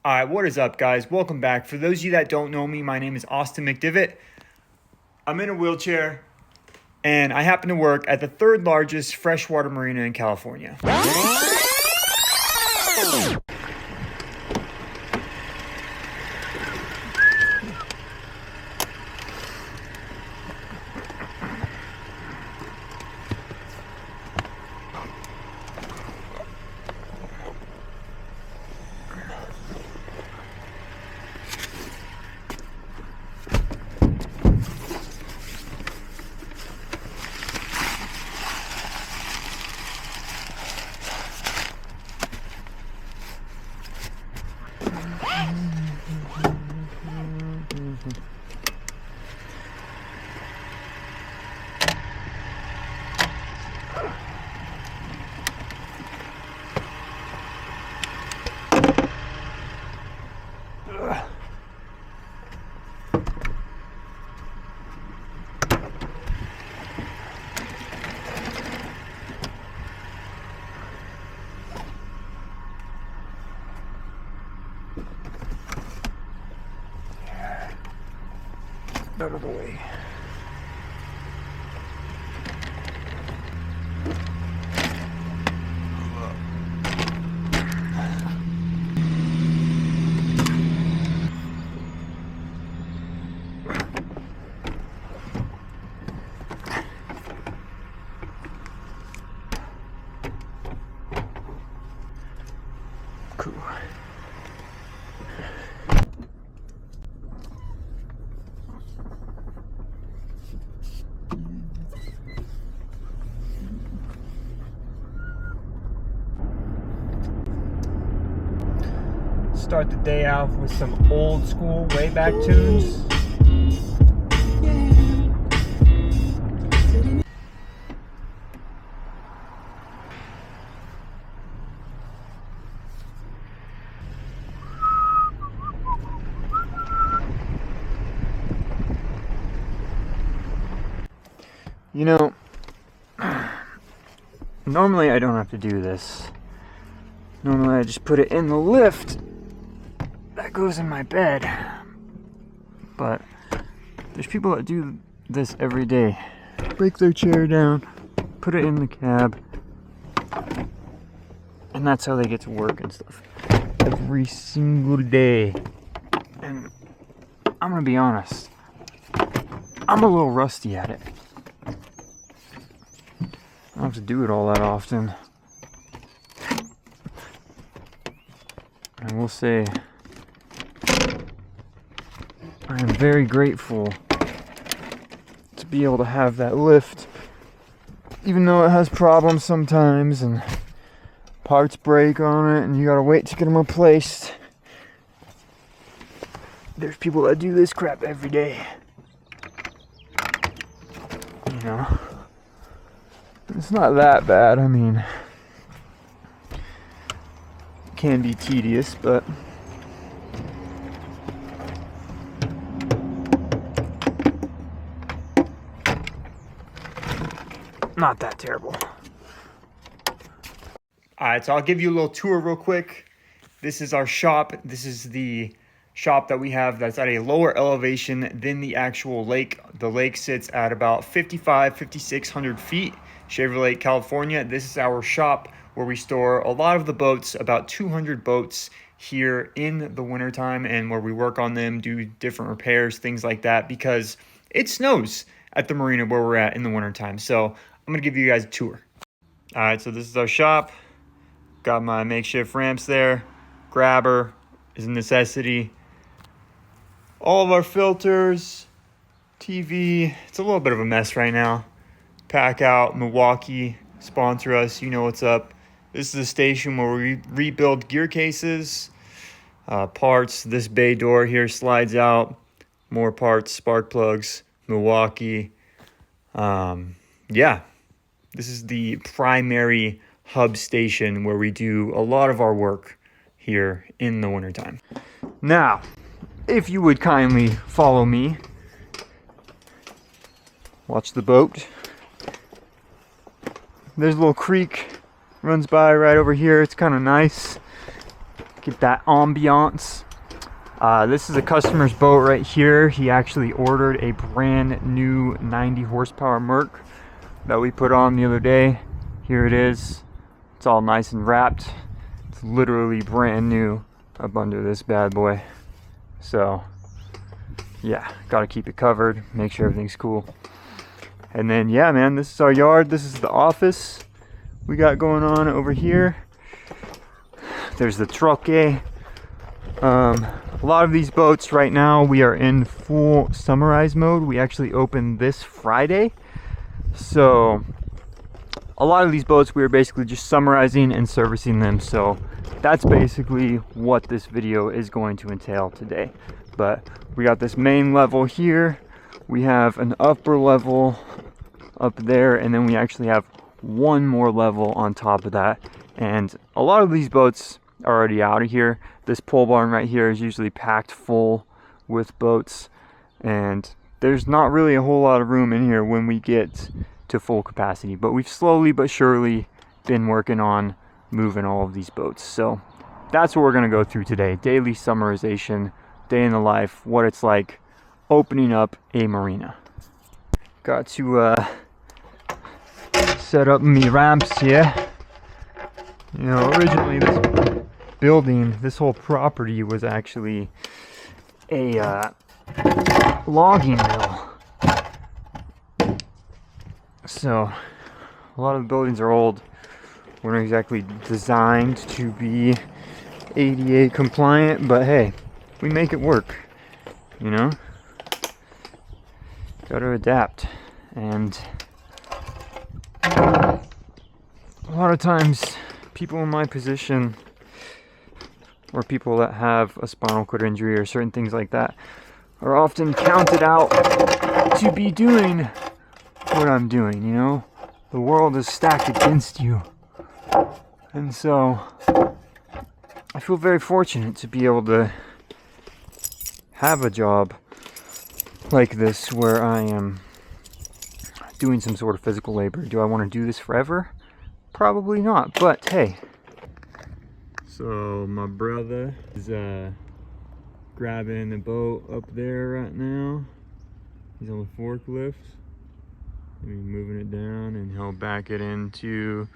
Alright, what is up, guys? Welcome back. For those of you that don't know me, my name is Austin McDivitt. I'm in a wheelchair, and I happen to work at the third largest freshwater marina in California. Out of the way. Cool. Start the day out with some old school way back tunes. You know, normally I don't have to do this. Normally I just put it in the lift that goes in my bed. But there's people that do this every day. Break their chair down, put it in the cab, and that's how they get to work and stuff. Every single day. And I'm gonna be honest, I'm a little rusty at it. I don't have to do it all that often. I will say, I am very grateful to be able to have that lift, even though it has problems sometimes and parts break on it and you gotta wait to get them replaced. There's people that do this crap every day. You know? It's not that bad. I mean, it can be tedious, but not that terrible. Alright, so I'll give you a little tour real quick. This is our shop. This is the shop that we have that's at a lower elevation than the actual lake. The lake sits at about 5,600 feet. Shaver Lake, California. This is our shop where we store a lot of the boats, about 200 boats here in the wintertime, and where we work on them, do different repairs, things like that, because it snows at the marina where we're at in the wintertime. So I'm going to give you guys a tour. All right, so this is our shop. Got my makeshift ramps there. Grabber is a necessity. All of our filters, TV. It's a little bit of a mess right now. Pack Out, Milwaukee, sponsor us, you know what's up. This is a station where we rebuild gear cases, parts. This bay door here slides out, more parts, spark plugs, Milwaukee. Yeah, this is the primary hub station where we do a lot of our work here in the wintertime. Now, if you would kindly follow me, watch the boat. There's a little creek runs by right over here. It's kind of nice. Get that ambiance. This is a customer's boat right here. He actually ordered a brand new 90 horsepower Merc that we put on the other day. Here it is. It's all nice and wrapped. It's literally brand new up under this bad boy. So yeah, gotta keep it covered, make sure everything's cool. And then yeah, man, this is our yard. This is the office we got going on over here. There's the truck. A lot of these boats right now, we are in full summarize mode. We actually opened this Friday. So a lot of these boats, we are basically just summarizing and servicing them. So that's basically what this video is going to entail today. But we got this main level here. We have an upper level up there, and then we actually have one more level on top of that. And a lot of these boats are already out of here. This pole barn right here is usually packed full with boats, and there's not really a whole lot of room in here when we get to full capacity. But we've slowly but surely been working on moving all of these boats. So that's what we're going to go through today. Daily summarization, day in the life, what it's like opening up a marina. Got to set up me ramps here. You know, originally this building, this whole property was actually a logging mill. So a lot of the buildings are old, weren't exactly designed to be ADA compliant, but hey, we make it work, you know? Gotta adapt. And a lot of times people in my position, or people that have a spinal cord injury or certain things like that, are often counted out to be doing what I'm doing, you know? The world is stacked against you. And so I feel very fortunate to be able to have a job like this where I am doing some sort of physical labor. Do I want to do this forever? Probably not, but hey. So my brother is grabbing the boat up there right now. He's on the forklift. He's moving it down, and he'll back it into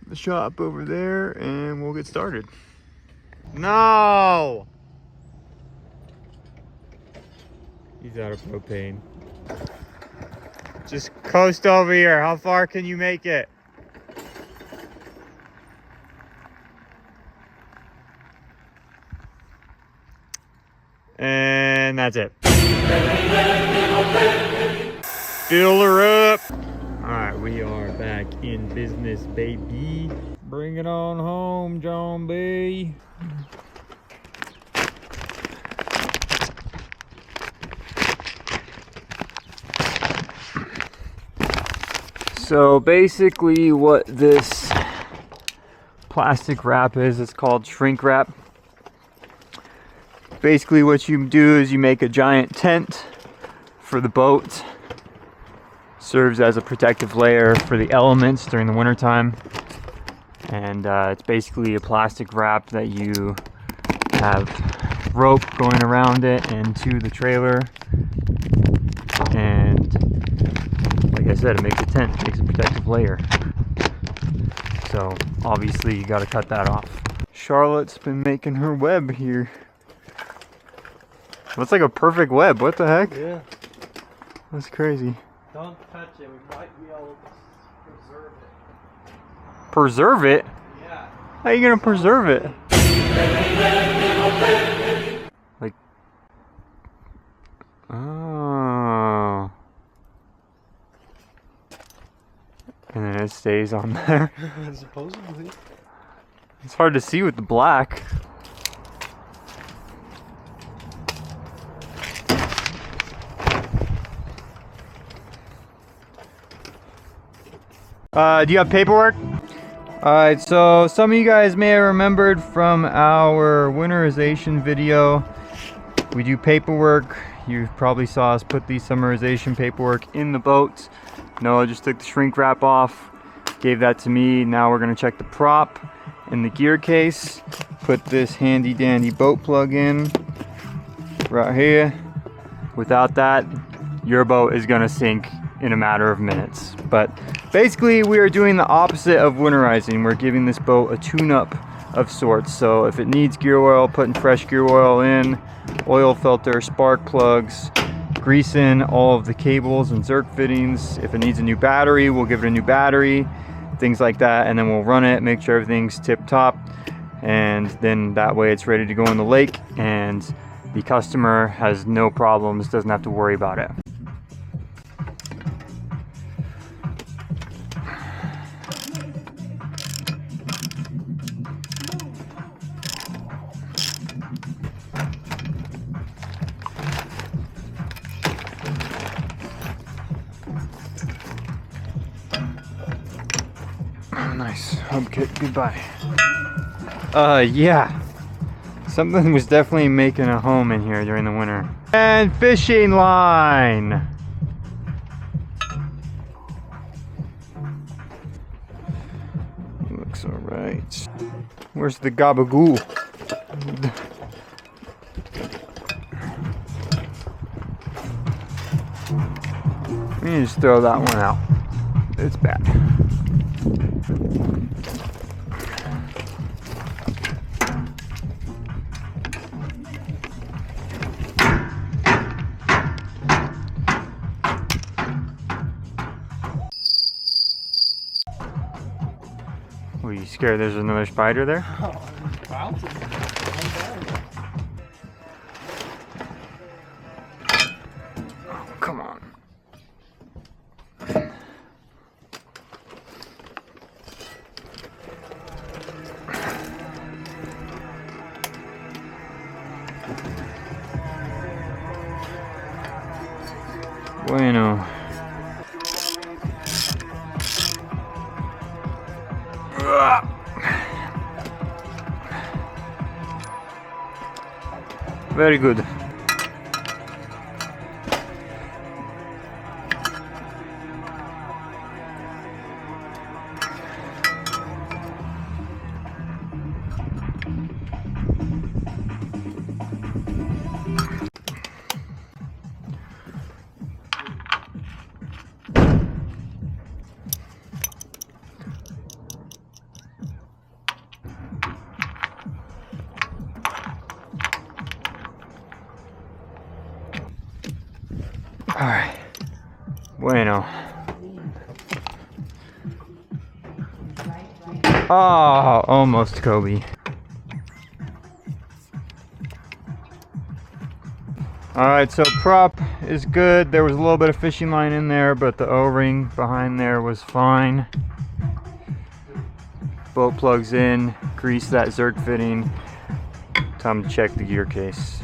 the shop over there, and we'll get started. No! He's out of propane. Just coast over here. How far can you make it? And that's it. Fill her up. Alright, we are back in business, baby. Bring it on home, John B. So basically what this plastic wrap is, it's called shrink wrap. Basically what you do is you make a giant tent for the boat. Serves as a protective layer for the elements during the wintertime. And it's basically a plastic wrap that you have rope going around it and to the trailer. And like I said, it makes a tent, it makes a protective layer. So obviously you gotta cut that off. Charlotte's been making her web here. Looks like a perfect web. What the heck? Yeah. That's crazy. Don't touch it. We might be able to preserve it. Preserve it? Yeah. How are you gonna preserve it? Like, oh. And then it stays on there. Supposedly. It's hard to see with the black. Do you have paperwork? Alright, so some of you guys may have remembered from our winterization video, we do paperwork. You probably saw us put the summarization paperwork in the boat. Noah just took the shrink wrap off, gave that to me. Now we're going to check the prop in the gear case. Put this handy dandy boat plug in right here. Without that, your boat is gonna sink in a matter of minutes. But basically we are doing the opposite of winterizing. We're giving this boat a tune-up of sorts. So if it needs gear oil, putting fresh gear oil in, oil filter, spark plugs, greasing all of the cables and zerk fittings. If it needs a new battery, we'll give it a new battery, things like that, and then we'll run it, make sure everything's tip top, and then that way it's ready to go in the lake and the customer has no problems, doesn't have to worry about it. Nice hub kit, goodbye. Yeah. Something was definitely making a home in here during the winter. And fishing line. Looks alright. Where's the gabagoo? We need to just throw that one out. It's bad. Were you scared there's another spider there? Oh, bouncing. Oh, come on. Bueno. Very good. All right. Bueno. Oh, almost Kobe. All right, so prop is good. There was a little bit of fishing line in there, but the O-ring behind there was fine. Boat plugs in, grease that zerk fitting. Time to check the gear case.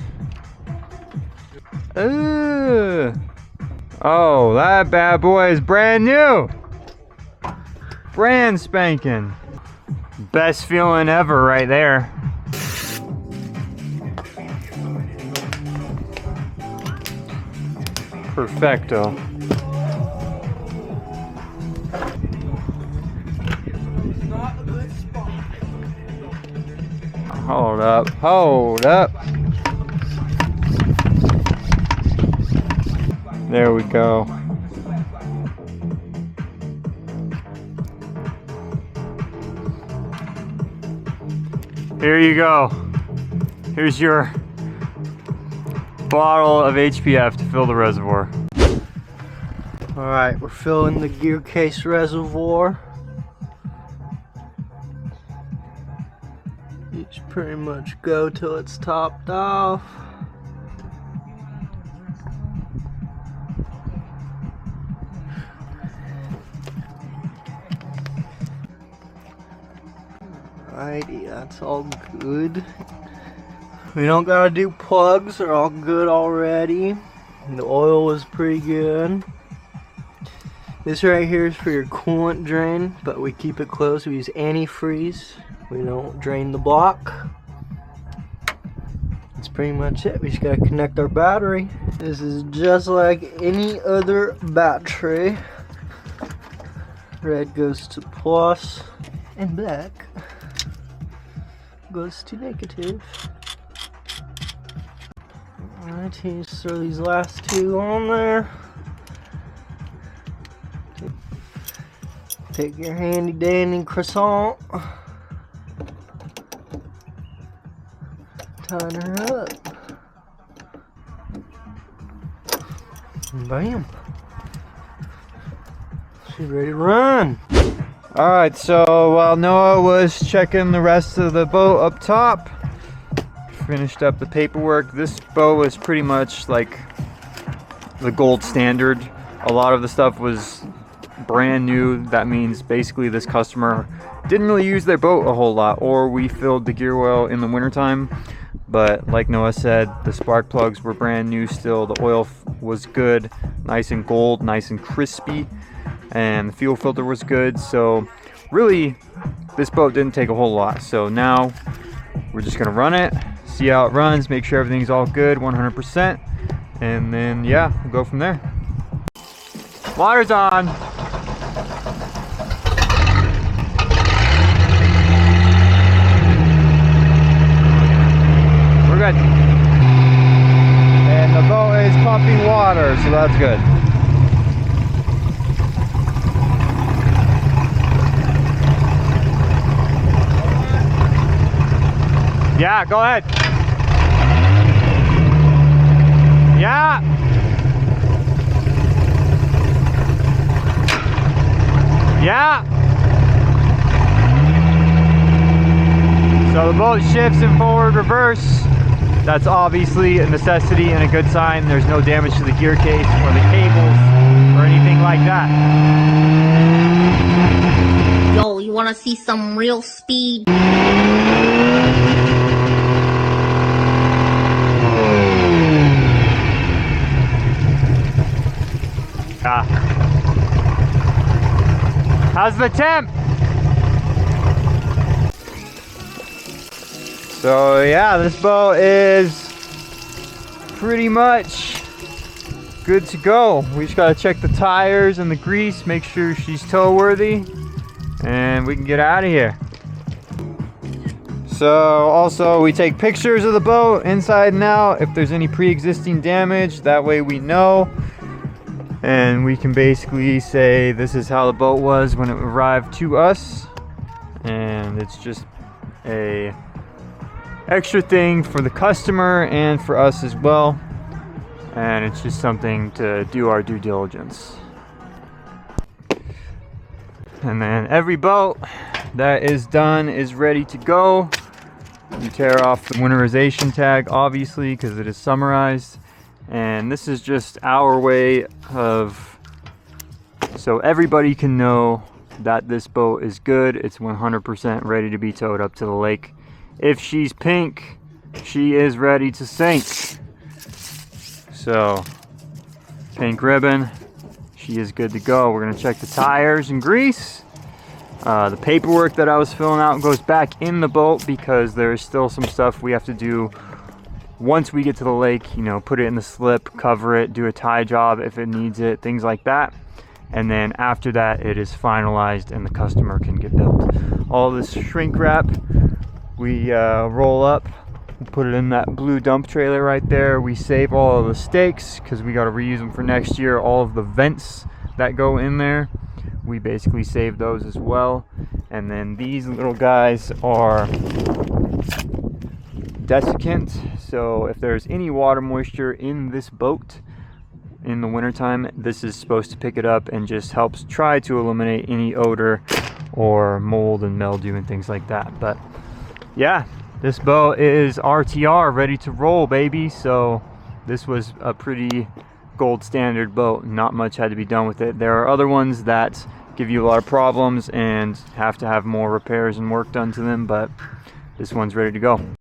Oh, that bad boy is brand new. Brand spanking. Best feeling ever right there. Perfecto. Not a good spot. Hold up, hold up. There we go. Here you go. Here's your bottle of HPF to fill the reservoir. Alright, we're filling the gear case reservoir. It's pretty much go till it's topped off. Alrighty, that's all good. We don't gotta do plugs, they're all good already. The oil was pretty good. This right here is for your coolant drain, but we keep it closed. We use antifreeze. We don't drain the block. That's pretty much it. We just gotta connect our battery. This is just like any other battery. Red goes to plus and black goes to negative. Alright, just throw these last two on there. Take your handy dandy croissant. Tighten her up. Bam. She's ready to run. Alright, so while Noah was checking the rest of the boat up top, finished up the paperwork. This boat was pretty much like the gold standard. A lot of the stuff was brand new. That means basically this customer didn't really use their boat a whole lot, or we filled the gear oil in the wintertime. But like Noah said, the spark plugs were brand new still. The oil was good, nice and gold, nice and crispy, and the fuel filter was good. So really this boat didn't take a whole lot. So now we're just gonna run it, see how it runs, make sure everything's all good 100%, and then yeah, we'll go from there. Water's on. We're good. And the boat is pumping water, so that's good. Yeah, go ahead. Yeah. Yeah. So the boat shifts in forward reverse. That's obviously a necessity and a good sign. There's no damage to the gear case or the cables or anything like that. Yo, you wanna see some real speed? How's the temp? So yeah, this boat is pretty much good to go. We just gotta check the tires and the grease, make sure she's tow worthy, and we can get out of here. So also we take pictures of the boat inside and out if there's any pre-existing damage, that way we know. And we can basically say this is how the boat was when it arrived to us, and it's just a extra thing for the customer and for us as well, and it's just something to do our due diligence. And then every boat that is done is ready to go. You tear off the winterization tag obviously because it is summarized. And this is just our way of, so everybody can know that this boat is good. It's 100% ready to be towed up to the lake. If she's pink, she is ready to sink. So, pink ribbon, she is good to go. We're gonna check the tires and grease. The paperwork that I was filling out goes back in the boat because there's still some stuff we have to do once we get to the lake, you know, put it in the slip, cover it, do a tie job if it needs it, things like that. And then after that, it is finalized and the customer can get built. All this shrink wrap, we roll up, put it in that blue dump trailer right there. We save all of the stakes because we got to reuse them for next year. All of the vents that go in there, we basically save those as well. And then these little guys are desiccant, so if there's any water moisture in this boat in the wintertime, this is supposed to pick it up and just helps try to eliminate any odor or mold and mildew and things like that. But yeah, this boat is RTR, ready to roll, baby. So this was a pretty gold standard boat. Not much had to be done with it. There are other ones that give you a lot of problems and have to have more repairs and work done to them, but this one's ready to go.